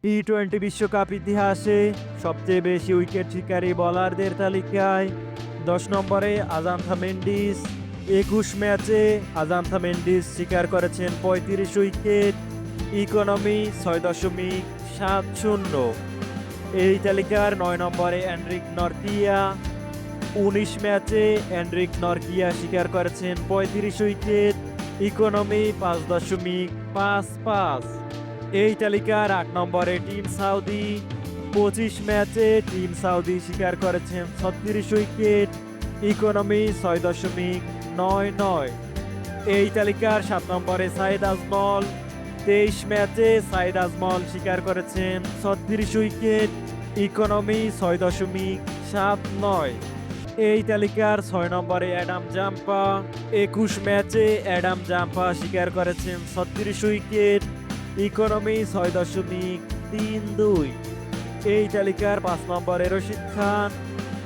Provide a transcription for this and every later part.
টি-20 বিশ্বকাপ ইতিহাসে সবচেয়ে বেশি উইকেট শিকারী বোলারদের তালিকায় 10 নম্বরে আজান্থা মেন্ডিস। 21 ম্যাচে আজান্থা মেন্ডিস শিকার করেছেন 35 উইকেট, ইকোনমি 6.70। এই তালিকার 9 নম্বরে এনরিক নরকিয়া। 19 ম্যাচে এনরিক নরকিয়া শিকার করেছেন 35 উইকেট, ইকোনমি 5.55। এই তালিকার 8 নম্বরে টিম সাউদি। 25 ম্যাচে টিম সাউদি শিকার করেছেন 36 উইকেট, ইকোনমি 6.99। এই তালিকার 7 নম্বরে সাইদ আজমল। 23 ম্যাচে সাইদ আজমল শিকার করেছেন 36 উইকেট, ইকোনমি 6.79। এই তালিকার 6 নম্বরে অ্যাডাম জাম্পা। 21 ম্যাচে অ্যাডাম জাম্পা শিকার করেছেন 36 উইকেট, ইকোনমি 6.32। এই তালিকার 5 নম্বরে রশিদ খান।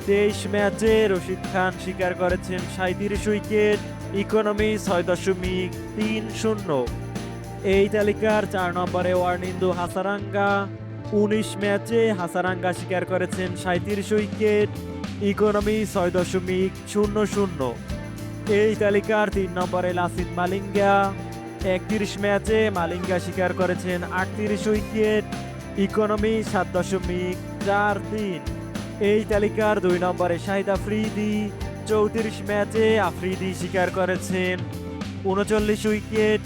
23 ম্যাচে রশিদ খান শিকার করেছেন 37 উইকেট, ইকোনমি 6.30। এই তালিকার 4 নম্বরে ওয়ার্নিন্দু হাসারাঙ্গা। 19 ম্যাচে হাসারাঙ্গা শিকার করেছেন 37 উইকেট, ইকোনমি 6.00। এই তালিকার 3 নম্বরে লাসিথ মালিঙ্গা। 31 ম্যাচে মালিঙ্গা শিকার করেছেন 38 উইকেট, ইকোনমি 7.43। এই তালিকার 2 নম্বরে শাহিদ আফ্রিদি। 34 ম্যাচে আফ্রিদি শিকার করেছেন 39 উইকেট,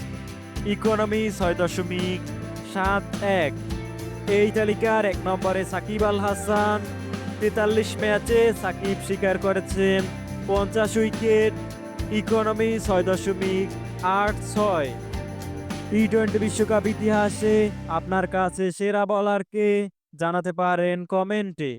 ইকোনমি 6.71। এই তালিকার 1 নম্বরে সাকিব আল হাসান। 43 ম্যাচে সাকিব শিকার করেছেন 50 উইকেট, ইকোনমি 6.86। টি-20 বিশ্বকাপ ইতিহাসে আপনার কাছে সেরা বোলারকে জানাতে পারেন কমেন্টে।